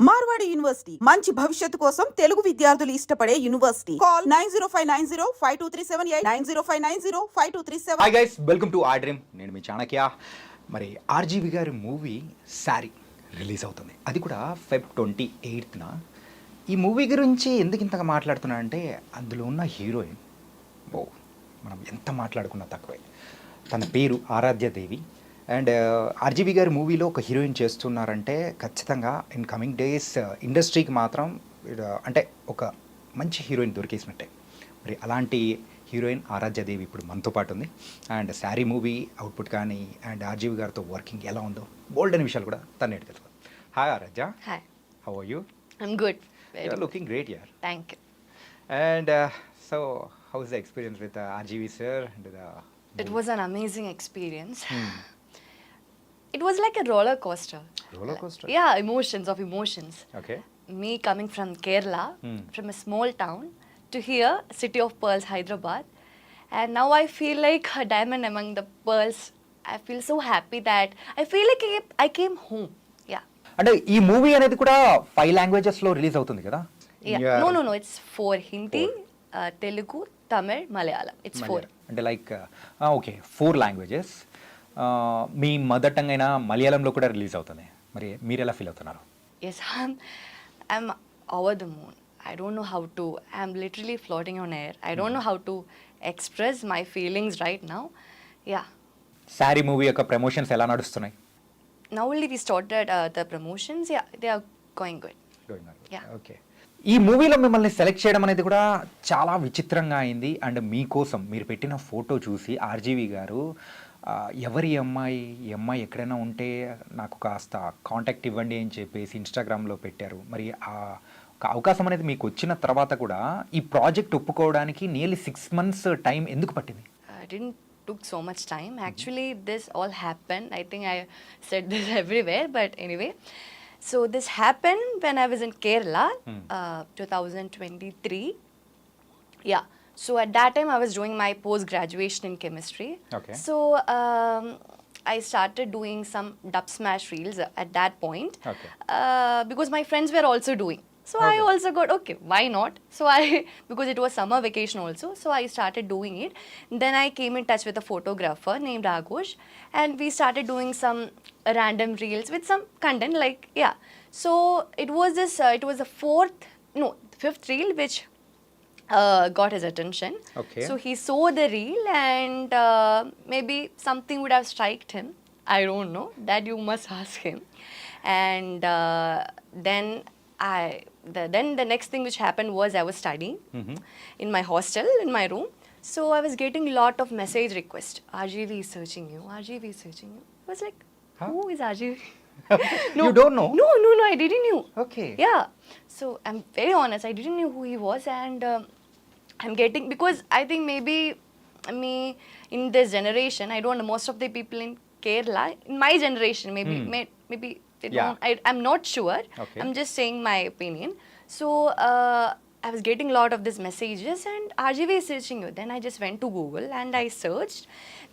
Marwadi university మంచి భవిష్యత్తు కోసం తెలుగు విద్యార్థులు ఇష్టపడే university. Call 9059052378 9059052378. Hi guys, welcome to IDream. నేను మీ చాణక్య. మరి RGV గారి మూవీ సారీ రిలీజ్ అవుతుంది, అది కూడా Feb 28న. ఈ మూవీ గురించి ఎందుకు ఇంతగా మాట్లాడుతున్నా అంటే అందులో ఉన్న హీరోయిన్ మనం ఎంత మాట్లాడుకున్నా తక్కువే. తన పేరు ఆరాధ్య దేవి. అండ్ RGV గారి మూవీలో ఒక హీరోయిన్ చేస్తున్నారంటే ఖచ్చితంగా ఇన్ కమింగ్ డేస్ ఇండస్ట్రీకి మాత్రం అంటే ఒక మంచి హీరోయిన్ దొరికేసినట్టే. మరి అలాంటి హీరోయిన్ ఆరాధ్య దేవి ఇప్పుడు మనతో పాటు ఉంది. అండ్ సారీ మూవీ అవుట్పుట్ కానీ అండ్ RGV గారితో వర్కింగ్ ఎలా ఉందో బోల్డ్ అనే విషయాలు కూడా తను తెలుసు. Hi Aaradhya. Hi. How are you? I'm good. You are looking great here. Thank you. And so how is the experience with RGV sir and the It was an amazing experience. It was like a roller coaster. Roller coaster? Yeah, emotions. Okay. Me coming from Kerala, from a small town, to here, city of pearls, Hyderabad. And now I feel like a diamond among the pearls. I feel so happy that I feel like I came home. Yeah. అంటే ఈ movie అనేది కూడా 5 లాంగ్వేజెస్లో release అవుతుంది కదా? Yeah. No. It's 4. Hindi, Telugu, Tamil, Malayalam. It's 4. అంటే like okay 4 languages. మీ mother tongue అయినా మలయాళంలో కూడా రిలీజ్ అవుతుంది. మరి మీరు ఎలా ఫీల్ అవుతున్నారు? Yes, I'm over the moon. I don't know how to. I'm literally floating on air. I don't know how to express my feelings right now. Yeah. Sorry movie యొక్క promotions ఎలా నడుస్తున్నాయి? Now only we started the promotions. Yeah, they are going good. Yeah. Okay. ఈ మూవీలో మిమ్మల్ని select చేయడం అనేది కూడా చాలా విచిత్రంగా అయింది. అండ్ మీకోసం మీరు పెట్టిన ఫోటో చూసి RGV గారు ఎవరి ఈ అమ్మాయి ఎక్కడైనా ఉంటే నాకు కాస్త కాంటాక్ట్ ఇవ్వండి అని చెప్పేసి ఇన్స్టాగ్రామ్లో పెట్టారు. మరి ఆ అవకాశం అనేది మీకు వచ్చిన తర్వాత కూడా ఈ ప్రాజెక్ట్ ఒప్పుకోవడానికి నియర్లీ 6 months టైం ఎందుకు పట్టింది? It didn't took so much time. Actually, this all happened. I think I said this everywhere, but anyway. So this happened when I was in Kerala, 2023. Yeah. So at that time I was doing my post-graduation in chemistry. Okay. So I started doing some dub smash reels at that point. Okay. Because my friends were also doing. So I also got, okay, why not? So because it was summer vacation also, so I started doing it. Then I came in touch with a photographer named Ragosh, and we started doing some random reels with some content, like, yeah. So it was the fifth reel which got his attention. Okay. So he saw the reel and maybe something would have striked him. I don't know. That you must ask him. And then the next thing which happened was I was studying in my hostel, in my room. So I was getting a lot of message requests. RGV is searching you. RGV is searching you. I was like, who is RGV? You don't know? No, I didn't know. Okay. Yeah. So I'm very honest, I didn't know who he was, and I'm getting, because I think maybe me in this generation, I don't know, most of the people in Kerala, in my generation, maybe they don't, I'm not sure. Okay. I'm just saying my opinion. So I was getting a lot of these messages, and RGV is searching you. Then I just went to Google and I searched.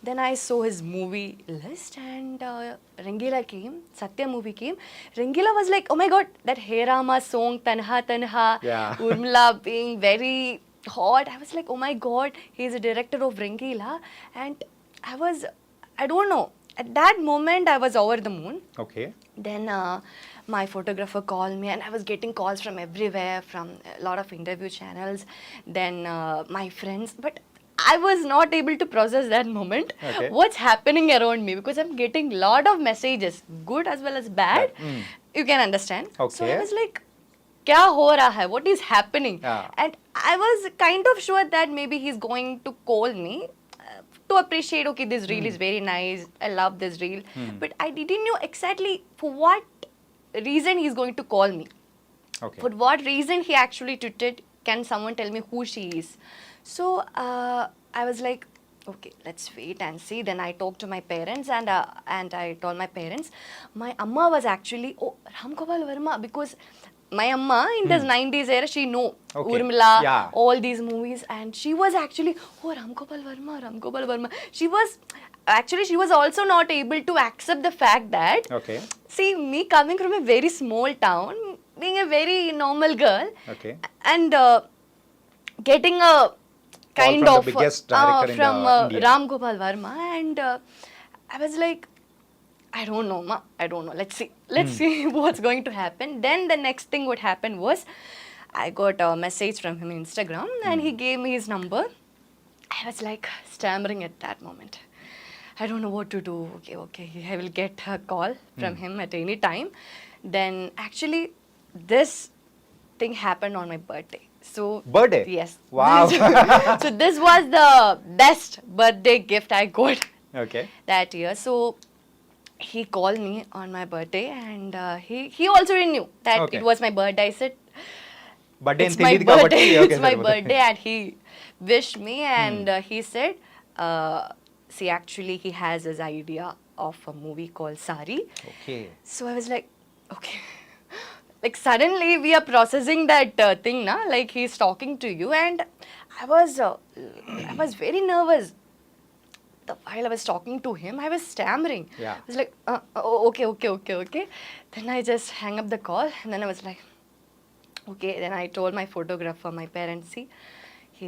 Then I saw his movie list, and Rangila came, Satya movie came. Rangila was like, oh my god, that Hey Rama song, Tanha Tanha, Urmila being very hot. I was like, oh my god, he's a director of Rangila. And I don't know, at that moment I was over the moon. Okay. Then my photographer called me, and I was getting calls from everywhere, from a lot of interview channels, then my friends, but I was not able to process that moment. Okay. What's happening around me, because I'm getting lot of messages, good as well as bad. You can understand. Okay. So I was like, kya ho raha hai, what is happening? And I was kind of sure that maybe he's going to call me to appreciate, okay, this reel is very nice, I love this reel, but I didn't know exactly for what reason he's going to call me. Okay. For what reason he actually tweeted, can someone tell me who she is? So I was like, okay, let's wait and see. Then I talked to my parents, and I told my parents. My amma was actually, oh, Ram Gopal Verma, because my amma in this 90s era, she know Urmila, all these movies, and she was actually, oh, Ram Gopal Verma. She was, actually she was also not able to accept the fact that, okay see, me coming from a very small town, being a very normal girl, okay and getting a kind from the of biggest director in from the India. Ram Gopal Varma, and I was like, I don't know, ma. I don't know. Let's see what's going to happen. Then the next thing what happened was, I got a message from him on Instagram, and he gave me his number. I was like stammering at that moment. I don't know what to do. Okay, I will get a call from him at any time. Then actually, this thing happened on my birthday. So Birthday? Yes. Wow. So this was the best birthday gift I got okay that year. So he called me on my birthday, and he also knew that Okay. it was my birthday. I said, birthday it's అని my తెలియదు కాబట్టి birthday. Okay It's my birthday, and he wished me, and he said, see, actually, he has his idea of a movie called Sari. Okay So I was like, okay. Like suddenly we are processing that thing, na? Like he's talking to you, and I was very nervous. While I was talking to him, I was stammering. Yeah. I was like, okay. Then I just hang up the call, and then I was like, okay. Then I told my photographer, my parents, see, he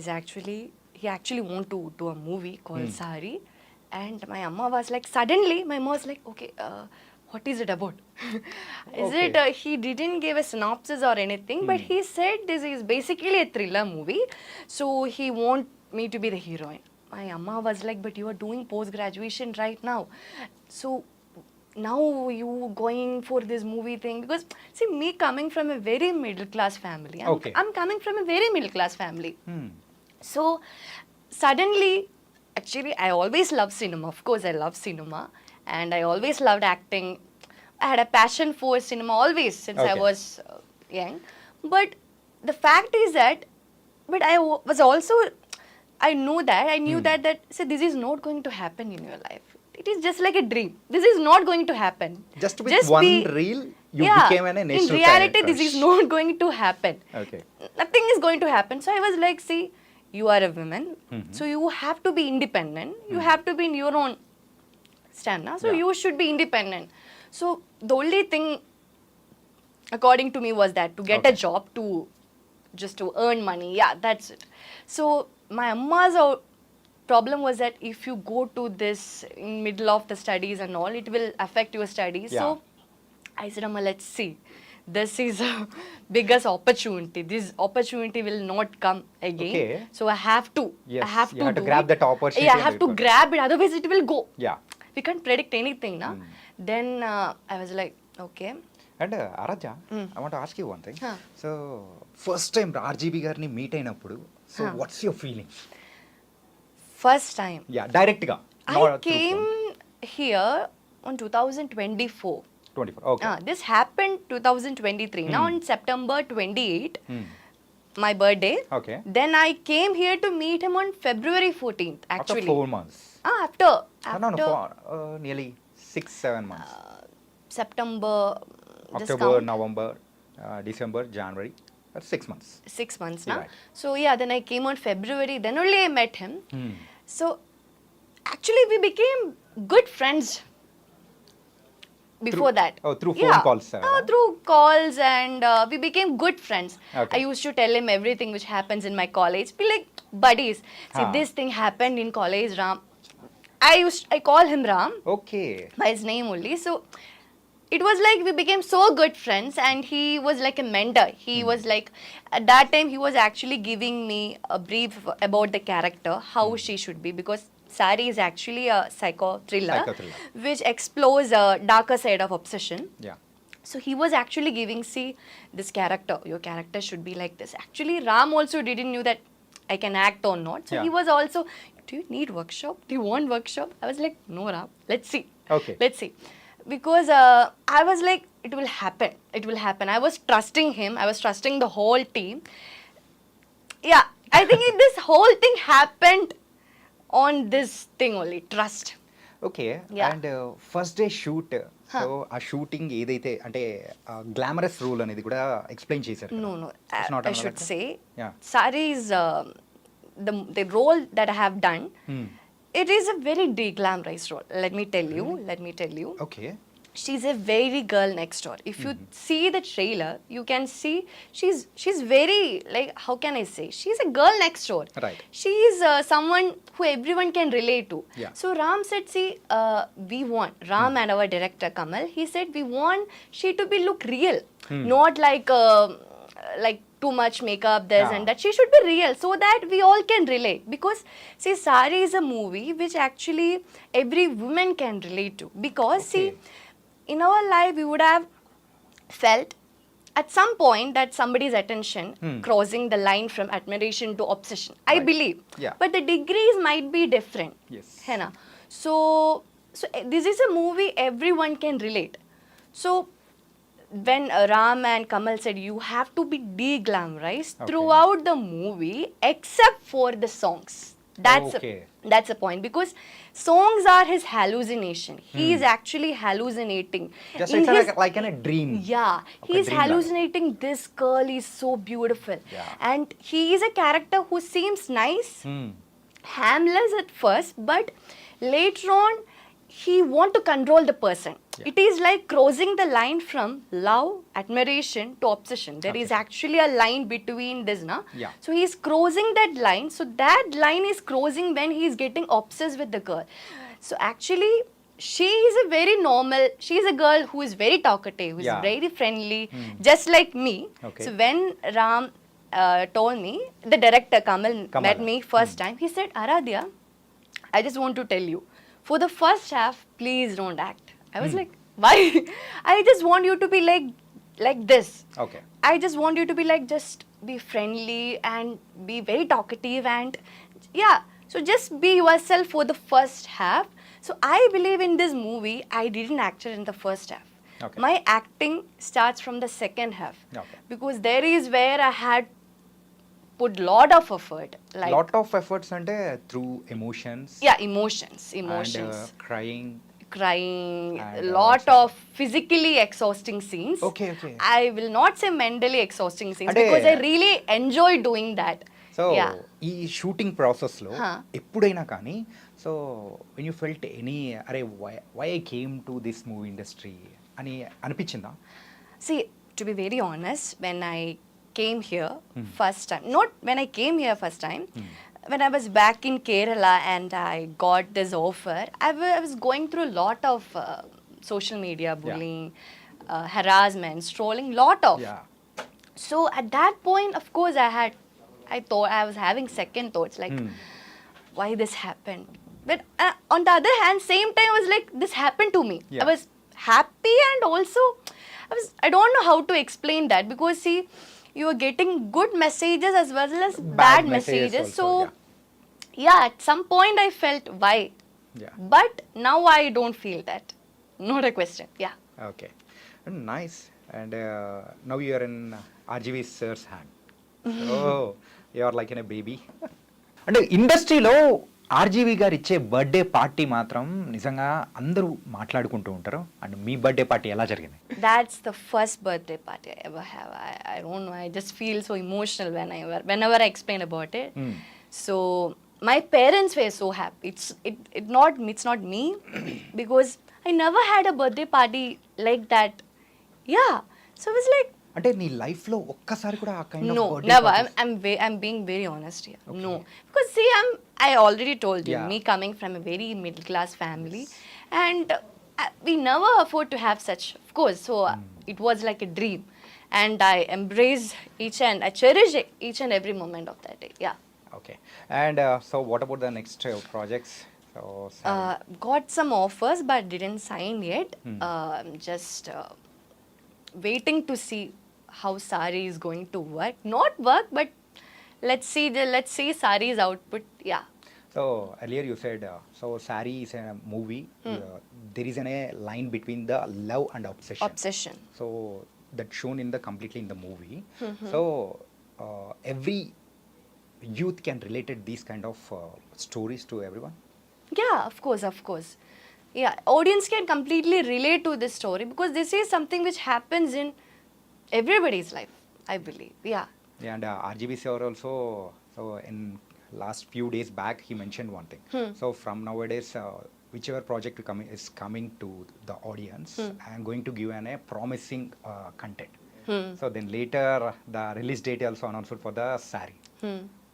actually want to do a movie called Sari. And my amma was like, suddenly, my mom was like, okay, what is it about? Is Okay. it, he didn't give a synopsis or anything, but he said this is basically a thriller movie. So he want me to be the heroine. My amma was like, but you are doing post-graduation right now. So now you going for this movie thing, because see, me coming from a very middle class family, Okay. I'm coming from a very middle class family. So suddenly, actually, I always loved cinema. Of course, I love cinema, and I always loved acting. I had a passion for cinema always since I Okay. was young. But the fact is that, but was also, I knew that see, this is not going to happen in your life. It is just like a dream. This is not going to happen. Just with one reel, you became a national In reality, character. this is not going to happen. Okay. Nothing is going to happen. So I was like, see, you are a woman, so you have to be independent. You have to be in your own stand now. So Yeah. you should be independent. So the only thing, according to me, was that to get a Okay. job, just to earn money. Yeah, that's it. So my amma's problem was that if you go to this in middle of the studies and all, it will affect your studies. Yeah. So I said, Amma, let's see. This is a biggest opportunity. This opportunity will not come again. Okay. So I have to. Yes, I have you to have to do grab it. that opportunity Yeah, I and have do to it. grab it. Otherwise, it will go. Yeah. We can't predict anything, na? Then I was like, okay. And Aaradhya I want ask you one thing Huh. So first time RGV గారిని meet అయినప్పుడు so Huh. What's your feeling First time. Yeah డైరెక్ట్గా I came here on 2024. 24 okay This happened 2023. Now on September 28, my birthday. Okay. Then I came here to meet him on February 14th. After Actually, 4 months after no nearly 6-7 months September. This October, count, November, December, January. That's 6 months. 6 months now. Right. So yeah, then I came on February. Then only I met him. So actually, we became good friends. Before that, through phone calls, through calls, and we became good friends. Okay. I used to tell him everything which happens in my college. Be like buddies. See, this thing happened in college, Ram. I call him Ram okay by his name only. So it was like we became so good friends, and he was like a mentor. He was like, at that time, he was actually giving me a brief about the character, how she should be, because Sari is actually a psycho thriller, which explores a darker side of obsession. Yeah So he was actually giving, see, this character, your character should be like this. Actually, Ram also didn't knew that I can act or not. So Yeah. he was also, do you need workshop? Do you want workshop? I was like, no, Ram, let's see. Okay. Let's see. Because I was like, it will happen. It will happen. I was trusting him. I was trusting the whole team. Yeah, I think this whole thing happened on this thing only, trust. Okay Yeah. And first day shoot so ఆ shooting ఏదైతే అంటే glamorous rule అనేది కూడా explain చేశారు No, no. It's not I should say, Yeah. Sari's the role that I have done it is a very de-glamorized role. Let me tell you. Okay She's a very girl next door. If you see the trailer, you can see she's very, like, how can I say? She's a girl next door. Right. She is someone who everyone can relate to. Yeah. So Ram said, see, we want Ram and our director Kamal. He said we want she to be look real, not like too much makeup, this Yeah. and that. She should be real so that we all can relate. Because see, Sari is a movie which actually every woman can relate to. Because see, in our life we would have felt at some point that somebody's attention crossing the line from admiration to obsession. I Right. believe. Yeah. But the degrees might be different. Yes. है ना? So this is a movie everyone can relate. So when Ram and Kamal said you have to be de-glamorized throughout the movie except for the songs. Okay. That's the point, because songs are his hallucination. He is actually hallucinating. Just In it's his- like an dream yeah, Okay, he's dream hallucinating. This girl is so beautiful. Yeah. And he is a character who seems nice, harmless at first, but later on, he want to control the person. Yeah. It is like crossing the line from love, admiration to obsession. There is actually a line between this, na? Yeah. So he is crossing that line. So that line is crossing when he is getting obsessed with the girl. So actually, she is a very normal, she is a girl who is very talkative, who is Yeah. very friendly, just like me. Okay. So when Ram told me, the director Kamal Kamal. met me first time, he said, Aaradhya, I just want to tell you, for the first half, please don't act. I was like, why? I just want you to be like this. Okay I just want you to be like, just be friendly and be very talkative, and yeah, so just be yourself for the first half. So I believe in this movie, I didn't act in the first half. Okay. My acting starts from the second half. Okay. Because there is where I had put lot of effort. Like, lot of efforts అంటే through emotions yeah, emotions. Crying Crying, And a lot also- of physically exhausting scenes. Okay, okay. I will not say mentally exhausting scenes Ade- because I really enjoy doing that. So Yeah. ఈ shooting ప్రాసెస్లో Huh. ఎప్పుడైనా కానీ so when you felt any అరే why I came to this movie industry అని అనిపించిందా See, to be very honest, when I came here first time, not when I came here first time, when I was back in Kerala and I got this offer, I was going through a lot of social media bullying, harassment, trolling, lot of. Yeah So at that point, of course, I thought I was having second thoughts like, why this happened? But on the other hand, same time I was like, this happened to me. Yeah. I was happy and also I don't know how to explain that, because see, you are getting good messages as well as bad messages. also, So yeah, at some point I felt why. Yeah But now I don't feel that. Not a question. Yeah. Okay nice and now you are in RGV sir's hand so you are like in a baby అంటే ఇండస్ట్రీలో RGV గారు ఇచ్చే birthday party మాత్రం నిజంగా అందరూ మాట్లాడుకుంటూ ఉంటారు and me birthday party ఎలా జరిగింది That's the first birthday party I ever have. I don't know. I just feel so emotional whenever I explain about it. So my parents were so happy. It's not me because I never had a birthday party like that. Yeah. So I was like, అంటే నీ లైఫ్లో ఒక్కసారి కూడా ఆ kind no, of never. I'm being very honest here. No, because see, I already told you, Yeah. me coming from a very middle class family, and we never afford to have such. Of course, so it was like a dream, and I embrace I cherish each and every moment of that day. Yeah. Okay and so what about the next projects so Got some offers but didn't sign yet. I'm just waiting to see how Sari is going to work. Not work, but let's see Sari's output. Yeah. So earlier you said so sorry is a movie there is a line between the love and obsession Obsession. So that shown in the completely in the movie so every youth can related these kind of stories to everyone. Yeah, of course. Yeah, audience can completely relate to this story because this is something which happens in everybody's life, I believe. Yeah. And RGV are also so in last few days back he mentioned one thing. So from nowadays, whichever project is coming to the audience, I am going to give a promising content. So then later the release date also announced for the Sari.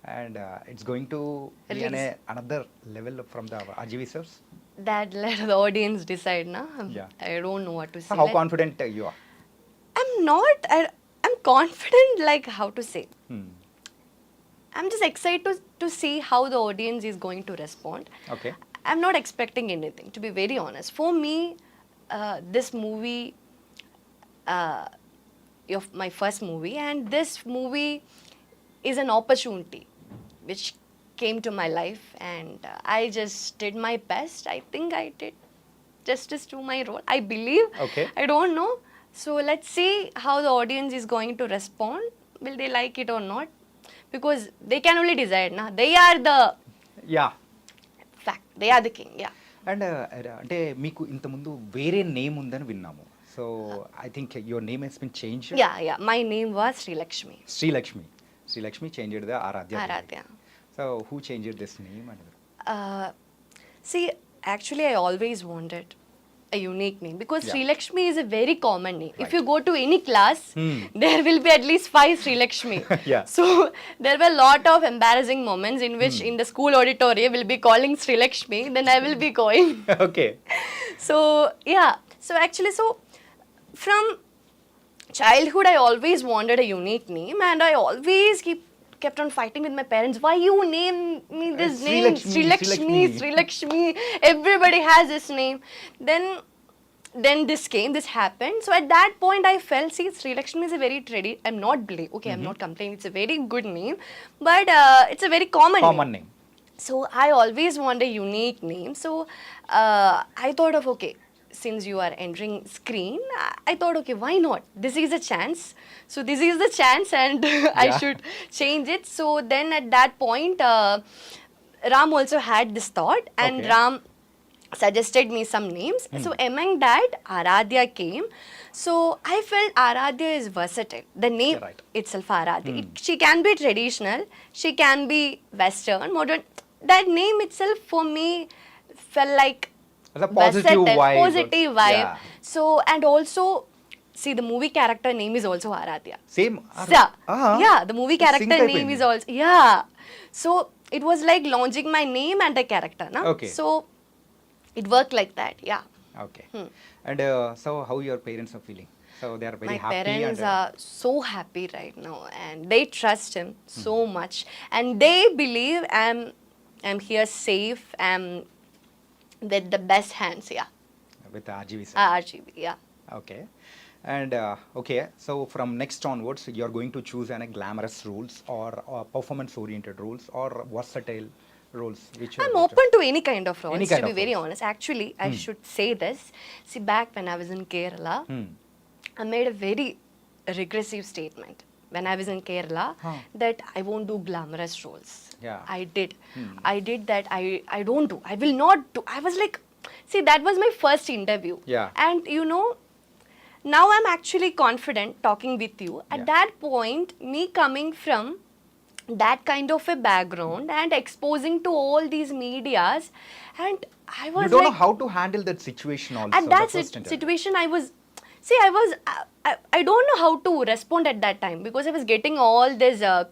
And it's going to be Release. another level from the RGV sirs. That let the audience decide, na? Yeah. I don't know what to say. So how Like, confident you are? I'm confident, like, how to say. Hmm. I'm just excited to see how the audience is going to respond. Okay. I'm not expecting anything, to be very honest. For me, this movie, my first movie, and this movie is an opportunity which came to my life, and I just did my best. I think I did justice to my role. I believe. Okay. I don't know. So let's see how the audience is going to respond. Will they like it or not? Because they can only decide, na? They are the Yeah. fact. They are the king. Yeah. And అంటే మీకు ఇంతకుముందు వేరే name ఉందని విన్నాము. So I think your name has been change. Yeah. My name was Sri Lakshmi. Srilakshmi changed the Aaradhya. Aaradhya. So who changed this name and See, actually, I always wanted a unique name because Yeah. Sri Lakshmi is a very common name. If Right. you go to any class, there will be at least 5 Sri Lakshmi. Yeah. So there were a lot of embarrassing moments in which in the school auditorium will be calling Sri Lakshmi, then I will be going. Okay. So yeah, so actually, so from childhood I always wanted a unique name, and I always kept on fighting with my parents. Why you name me this Sri name? Lakshmi, Sri Sri Lakshmi, Lakshmi. Sri Lakshmi. Everybody has this name. Then this happened. So at that point I felt, see, Sri Lakshmi is a very I'm not complaining. It's a very good name, but it's a very common name. name. So I always want a unique name. So I thought of, okay, since you are entering screen, I thought, okay, why not? This is a chance. So this is the chance, and I Yeah. should change it. So then at that point, Ram also had this thought, and Okay. Ram suggested me some names. So among that, Aaradhya came. So I felt Aaradhya is versatile. The name Yeah, right. itself, Aaradhya. She can be traditional, she can be Western, modern. That name itself for me felt like It's a positive vibe. Positive vibe. Yeah. So, and also, see, the movie character name is also Aaradhya. Same. Yeah, the movie character name is also, yeah. So, it was like launching my name and the character, na? Okay. So, it worked like that, yeah. Okay. And so how your parents are feeling? So they are very My happy parents and are so happy right now, and they trust him so much, and they believe I'm here safe, I'm with the best hands, yeah. With RGV. RGV, yeah. Okay. And okay, so from next onwards, you are going to choose any glamorous roles or performance-oriented roles or versatile roles? Which you are I'm going to- open to any kind of roles, Any kind to be of very roles. honest. Actually, I should say this. See, back when I was in Kerala, Hmm. I made a very regressive statement when I was in Kerala Huh. that I won't do glamorous roles. Yeah. I did that. I don't do. I will not do. I was like, see, that was my first interview. Yeah. And you know, now I'm actually confident talking with you. At Yeah. that point, me coming from that kind of a background and exposing to all these medias, and I was You don't like, know how to handle that situation also. at that the first interview. situation I was, see, I don't know how to respond at that time because I was getting all this